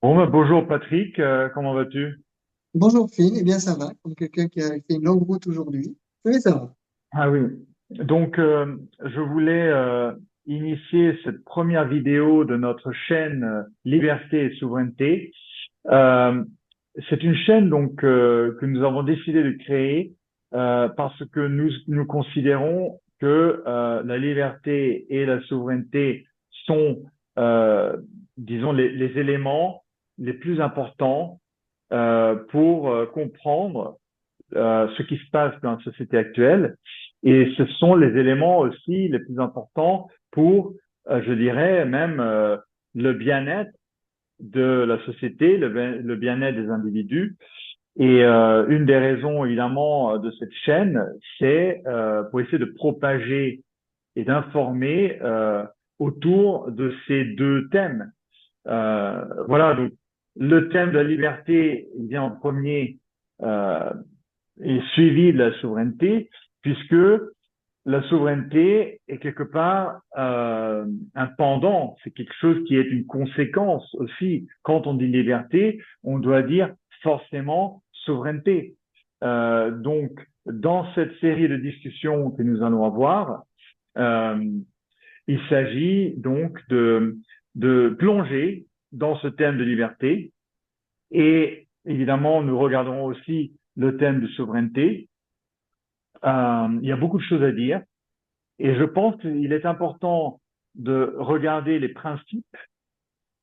Bon, bah, bonjour Patrick, comment vas-tu? Bonjour Phil, eh bien ça va, comme quelqu'un qui a fait une longue route aujourd'hui. Oui, ça va. Ah oui, donc je voulais initier cette première vidéo de notre chaîne Liberté et Souveraineté. Euh, c'est une chaîne donc que nous avons décidé de créer parce que nous considérons que la liberté et la souveraineté sont, euh, disons, les éléments les plus importants pour comprendre ce qui se passe dans la société actuelle. Et ce sont les éléments aussi les plus importants pour, je dirais, même le bien-être de la société, le bien-être des individus. Et une des raisons, évidemment, de cette chaîne, c'est pour essayer de propager et d'informer autour de ces deux thèmes. Voilà, donc le thème de la liberté il vient en premier euh, et suivi de la souveraineté, puisque la souveraineté est quelque part un pendant, c'est quelque chose qui est une conséquence aussi. Quand on dit liberté, on doit dire forcément souveraineté. Donc, dans cette série de discussions que nous allons avoir, euh, il s'agit donc de plonger dans ce thème de liberté et évidemment, nous regarderons aussi le thème de souveraineté. Il y a beaucoup de choses à dire et je pense qu'il est important de regarder les principes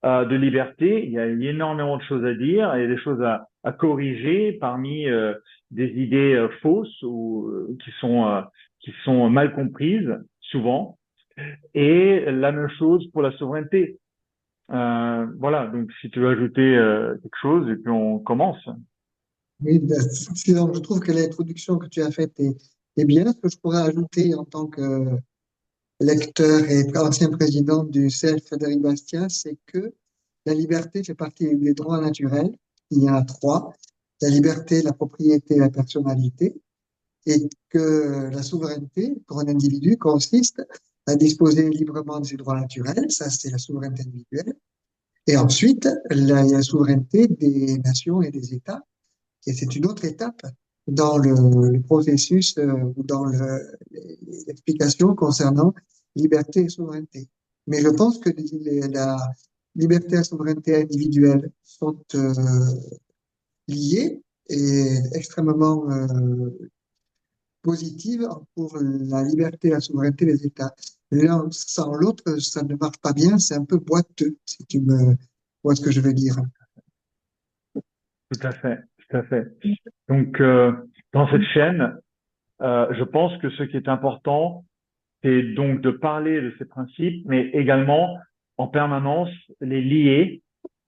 de liberté. Il y a énormément de choses à dire, il y a des choses à corriger parmi des idées fausses ou qui sont mal comprises souvent. Et la même chose pour la souveraineté. Voilà, donc si tu veux ajouter quelque chose et puis on commence. Oui, ben, je trouve que l'introduction que tu as faite est bien. Ce que je pourrais ajouter en tant que lecteur et ancien président du CEL Frédéric Bastiat, c'est que la liberté fait partie des droits naturels. Il y en a trois. La liberté, la propriété et la personnalité. Et que la souveraineté pour un individu consiste à disposer librement de ses droits naturels. Ça, c'est la souveraineté individuelle. Et ensuite, la souveraineté des nations et des États. Et c'est une autre étape dans le processus ou dans l'explication concernant liberté et souveraineté. Mais je pense que la liberté et la souveraineté individuelle sont liées et extrêmement positives pour la liberté et la souveraineté des États. L'un sans l'autre, ça ne marche pas bien, c'est un peu boiteux, si tu me vois ce que je veux dire. Tout à fait, tout à fait. Donc, dans cette chaîne, je pense que ce qui est important, c'est donc de parler de ces principes, mais également en permanence les lier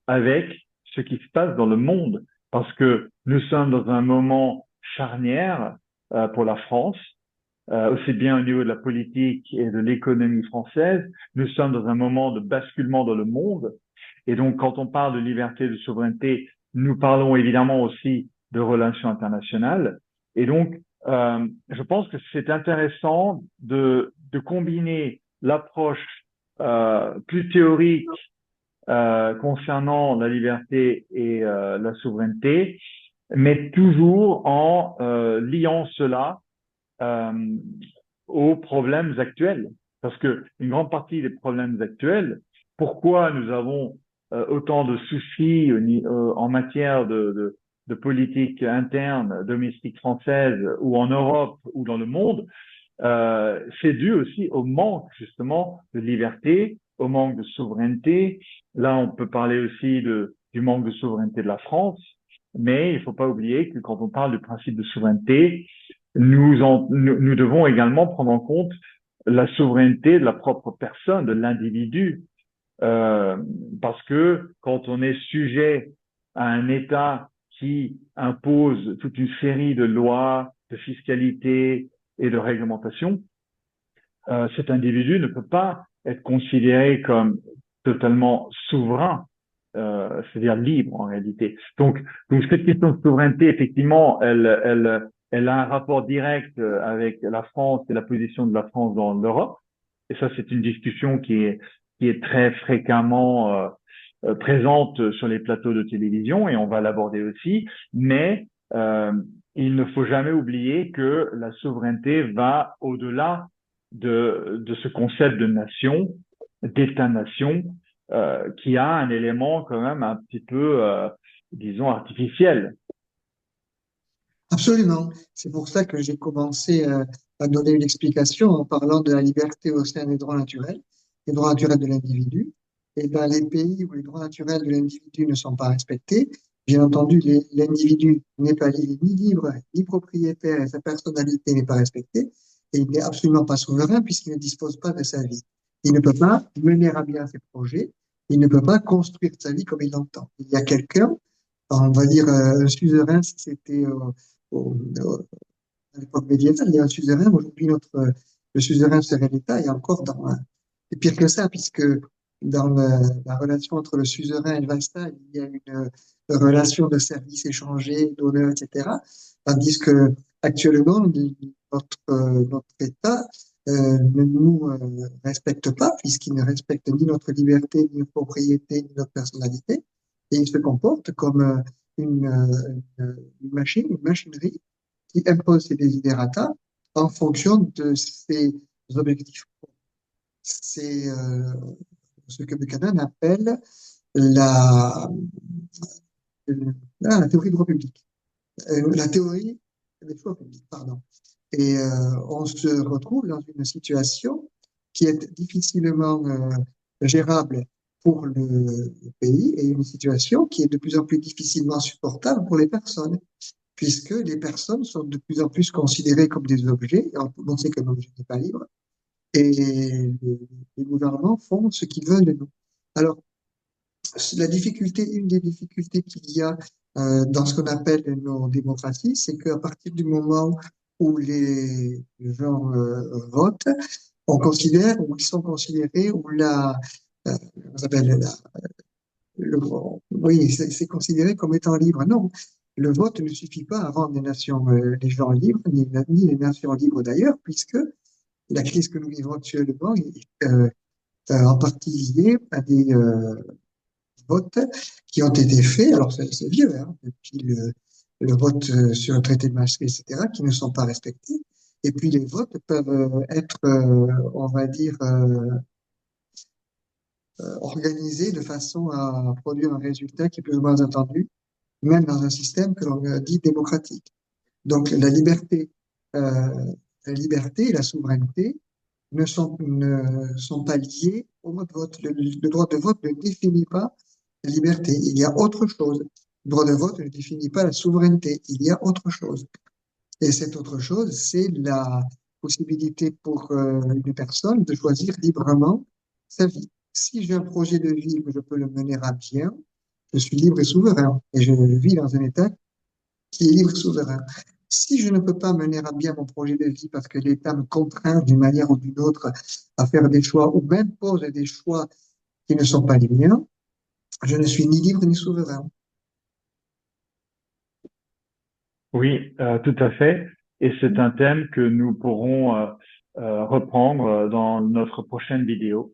avec ce qui se passe dans le monde, parce que nous sommes dans un moment charnière pour la France, aussi bien au niveau de la politique et de l'économie française. Nous sommes dans un moment de basculement dans le monde, et donc quand on parle de liberté et de souveraineté, nous parlons évidemment aussi de relations internationales. Et donc, je pense que c'est intéressant de combiner l'approche plus théorique concernant la liberté et la souveraineté, mais toujours en liant cela euh, aux problèmes actuels. Parce que une grande partie des problèmes actuels, pourquoi nous avons autant de soucis en matière de politique interne, domestique française, ou en Europe, ou dans le monde, c'est dû aussi au manque justement de liberté, au manque de souveraineté. Là, on peut parler aussi du manque de souveraineté de la France, mais il ne faut pas oublier que quand on parle du principe de souveraineté, nous devons également prendre en compte la souveraineté de la propre personne, de l'individu, euh, parce que quand on est sujet à un État qui impose toute une série de lois, de fiscalité et de réglementation, cet individu ne peut pas être considéré comme totalement souverain, c'est-à-dire libre en réalité. Donc cette question de souveraineté, effectivement, elle a un rapport direct avec la France et la position de la France dans l'Europe. Et ça, c'est une discussion qui est très fréquemment présente sur les plateaux de télévision, et on va l'aborder aussi, mais il ne faut jamais oublier que la souveraineté va au-delà de ce concept de nation, d'État-nation, qui a un élément quand même un petit peu, disons, artificiel. Absolument. C'est pour ça que j'ai commencé à donner une explication en parlant de la liberté au sein des droits naturels, des droits naturels de l'individu. Et dans les pays où les droits naturels de l'individu ne sont pas respectés, bien entendu, l'individu n'est pas ni libre, ni propriétaire, et sa personnalité n'est pas respectée, et il n'est absolument pas souverain puisqu'il ne dispose pas de sa vie. Il ne peut pas mener à bien ses projets, il ne peut pas construire sa vie comme il l'entend. Il y a quelqu'un, on va dire un suzerain si c'était à l'époque médiévale, il y a un suzerain. Aujourd'hui, le suzerain serait l'État, et encore et pire que ça, puisque dans la relation entre le suzerain et le vassal, il y a une relation de service échangé, d'honneur, etc. Tandis que actuellement, notre État ne nous respecte pas, puisqu'il ne respecte ni notre liberté, ni notre propriété, ni notre personnalité, et il se comporte comme une machine, une machinerie qui impose ses desiderata en fonction de ses objectifs. C'est ce que Buchanan appelle la, la théorie de droit public, la théorie des choix publics, pardon. Et on se retrouve dans une situation qui est difficilement gérable pour le pays, et une situation qui est de plus en plus difficilement supportable pour les personnes, puisque les personnes sont de plus en plus considérées comme des objets, et on sait qu'un objet n'est pas libre, et les gouvernements font ce qu'ils veulent de nous. Alors, une des difficultés qu'il y a dans ce qu'on appelle nos démocraties, c'est qu'à partir du moment où les gens votent, on considère, ou ils sont considérés, ou on s'appelle oui, c'est considéré comme étant libre. Non, le vote ne suffit pas à rendre les gens libres, ni les nations libres d'ailleurs, puisque la crise que nous vivons actuellement est en partie liée à des votes qui ont été faits, alors c'est vieux, hein, depuis le vote sur le traité de Maastricht, etc., qui ne sont pas respectés. Et puis les votes peuvent être, on va dire, organisés de façon à produire un résultat qui est plus ou moins attendu, même dans un système que l'on dit démocratique. Donc euh, la liberté et la souveraineté ne sont pas liés au droit de vote. Le droit de vote ne définit pas la liberté. Il y a autre chose. Le droit de vote ne définit pas la souveraineté. Il y a autre chose. Et cette autre chose, c'est la possibilité pour une personne de choisir librement sa vie. Si j'ai un projet de vie que je peux le mener à bien, je suis libre et souverain. Et je vis dans un État qui est libre et souverain. Si je ne peux pas mener à bien mon projet de vie parce que l'État me contraint d'une manière ou d'une autre à faire des choix, ou même pose des choix qui ne sont pas les miens, je ne suis ni libre ni souverain. Oui, tout à fait. Et c'est un thème que nous pourrons reprendre dans notre prochaine vidéo.